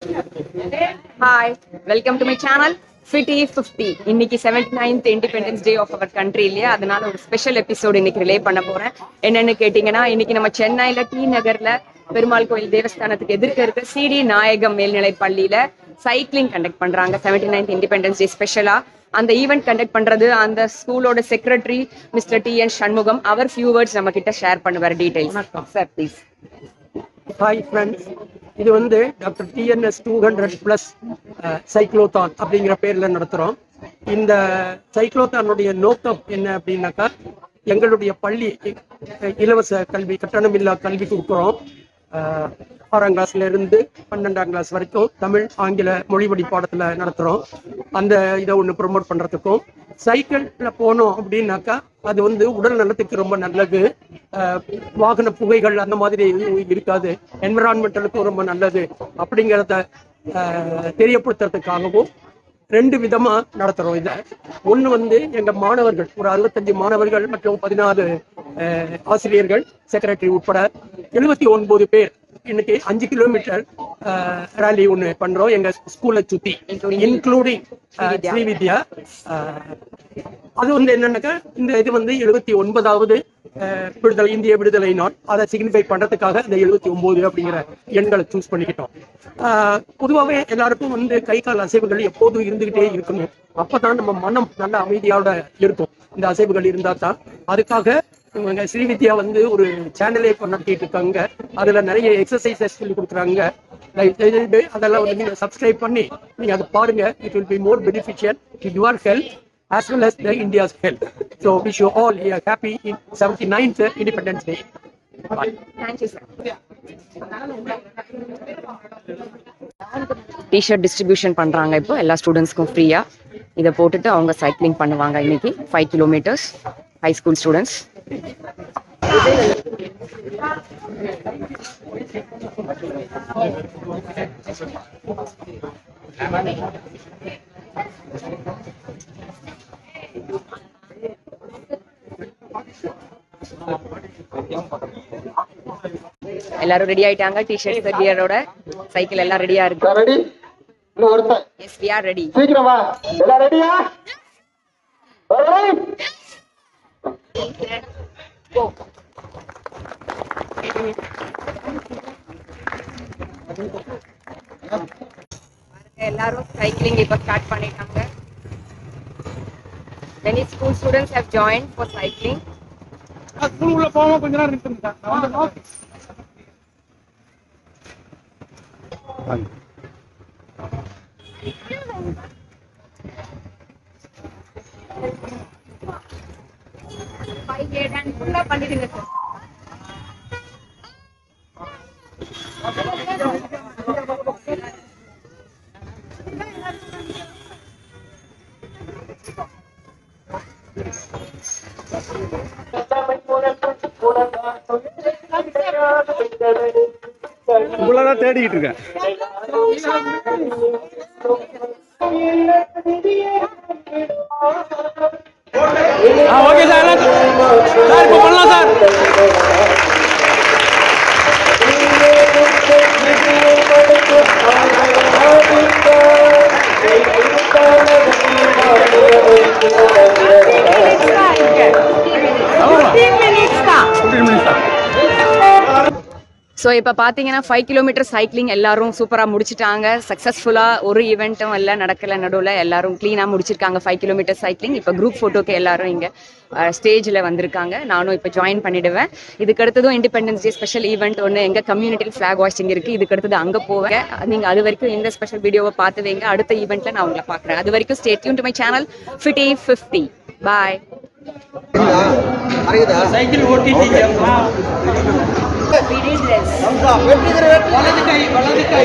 Hi, welcome to my channel Fitty 50. இன்னைக்கு 79th Independence Day of our country இல்லையா, அதனால ஒரு ஸ்பெஷல் எபிசோட் இன்னைக்கு ரிலே பண்ண போறேன். என்னன்னு கேட்டீங்கன்னா, இன்னைக்கு நம்ம சென்னையில டி நகர்ல பெருமாள் கோயில் தேவஸ்தானத்துக்கு எதிர்க்க இருக்க சிடி நாயகம் மேல்நிலை பள்ளியில சைக்கிளிங் கண்டக்ட் பண்றாங்க. 79th Independence Day ஸ்பெஷலா அந்த ஈவெண்ட் கண்டக்ட் பண்றது அந்த ஸ்கூலோட secretary mister T N Shanmugam. அவர் ஃபியூ வேர்ட்ஸ் நம்ம கிட்ட ஷேர் பண்ணுவார் details. Sir please. Hi friends, இது வந்து டாக்டர் டிஎன்எஸ் 200+ சைக்ளோதான் அப்படிங்கிற பேரில் நடத்துகிறோம். இந்த சைக்ளோத்தானுடைய நோக்கம் என்ன அப்படின்னாக்கா, எங்களுடைய பள்ளி இலவச கல்வி, கட்டணமில்லா கல்வி கொடுக்குறோம். 6ஆம் கிளாஸ்ல இருந்து 12ஆம் கிளாஸ் வரைக்கும் தமிழ் ஆங்கில மொழிவழி பாடத்தில் நடத்துகிறோம். அந்த இதை ஒன்று ப்ரொமோட் பண்ணுறதுக்கும், சைக்கிளில் போனோம் அப்படின்னாக்கா அது வந்து உடல் நலத்துக்கு ரொம்ப நல்லது. வாகன புகைகள் அந்த மாதிரி இருக்காது, என்விரான்மெண்டலுக்கும் ரொம்ப நல்லது அப்படிங்கிறத தெரியப்படுத்துறதுக்காகவும் 2 விதமா நடத்துறோம். இதை ஒன்று வந்து எங்க மாணவர்கள் ஒரு 65 மாணவர்கள் மற்றும் 16 ஆசிரியர்கள், செக்ரட்டரி உட்பட 79 பேர் இன்னைக்கு 5 கிலோமீட்டர் ரேலி ஒன்று பண்றோம் எங்க ஸ்கூலை சுத்தி, இன்க்ளூடிங் ஸ்ரீவித்யா. அது வந்து என்னன்னாக்கா, இந்த இது வந்து 79வது விடுதலை, இந்திய விடுதலை நாள். அதை சிக்னிஃபை பண்றதுக்காக இந்த 79 அப்படிங்கிற எண்களை சூஸ் பண்ணிக்கிட்டோம். பொதுவாகவே எல்லாருக்கும் வந்து கை கால் அசைவுகள் எப்போதும் இருந்துகிட்டே இருக்கணும். அப்பதான் நம்ம மனம் நல்ல அமைதியோட இருக்கும். இந்த அசைவுகள் இருந்தா தான். அதுக்காக ஸ்ரீவித்யா வந்து ஒரு சேனலே நடத்திட்டு இருக்காங்க. அதுல நிறைய எக்ஸசைசஸ் சொல்லி கொடுக்குறாங்க. அதெல்லாம் வந்து நீங்க சப்ஸ்கிரைப் பண்ணி நீங்க அதை பாருங்க. It will be more beneficial to your health as well as the India's health. So wish you all a happy 79th Independence Day. Bye. Thank you, sir. T-shirt distribution பண்றாங்க இப்போ எல்லா ஸ்டூடெண்ட்ஸ்க்கும் ஃப்ரீயா. இதை போட்டுட்டு அவங்க சைக்கிளிங் பண்ணுவாங்க இன்னைக்கு 5 கிலோமீட்டர்ஸ், ஹை ஸ்கூல் ஸ்டூடெண்ட்ஸ். எல்லாரும் ரெடி ஆயிட்டாங்க. டி-ஷர்ட் பியரோட சைக்கிள் எல்லாம் ரெடியா இருக்கு. ரெடி? இன்னும் ஒருத்தன். Yes, we are ready. சீக்கிரம் வா. எல்லாம் ரெடியா? Go. எல்லாரும் சைக்கிளிங் இப்ப ஸ்டார்ட் பண்ணிட்டாங்க. Many school students have joined for cycling. School உள்ள போகாம கொஞ்ச நேரம் நிறுத்துங்க. ஃபுல்லா பண்ணிடுங்க சார். உங்களதான் தேடிக்கிட்டு இருக்கேன். ஓகே சார், சார் இப்போ பண்ணலாம் சார். ஸோ இப்போ பார்த்தீங்கன்னா 5 கிலோமீட்டர் சைக்கிளிங் எல்லாரும் சூப்பராக முடிச்சிட்டாங்க. சக்ஸஸ்ஃபுல்லாக ஒரு ஈவெண்ட்டும் எல்லாம் நடக்கலை, நடுவில் எல்லாரும் க்ளீனாக முடிச்சிருக்காங்க 5 கிலோமீட்டர் சைக்கிளிங். இப்போ குரூப் ஃபோட்டோக்கு எல்லாரும் இங்கே ஸ்டேஜில் வந்திருக்காங்க. நானும் இப்போ ஜாயின் பண்ணிடுவேன். இதுக்கு அடுத்ததும் இண்டிபெண்டன்ஸ் டே ஸ்பெஷல் ஈவெண்ட் ஒன்று எங்கள் கம்யூனிட்டியில் ஃப்ளாக் ஹாய்ஸ்டிங் இருக்குது. இதுக்கு அடுத்தது அங்கே போவேன். நீங்கள் அது வரைக்கும் இந்த ஸ்பெஷல் வீடியோவை பார்த்து வைங்க. அடுத்த ஈவெண்ட்டில் நான் உங்களை பார்க்குறேன். அது வரைக்கும் stay tune to my channel Fitty 50. Bye. Cycle ஓட்டிட்டீங்க. வலது கை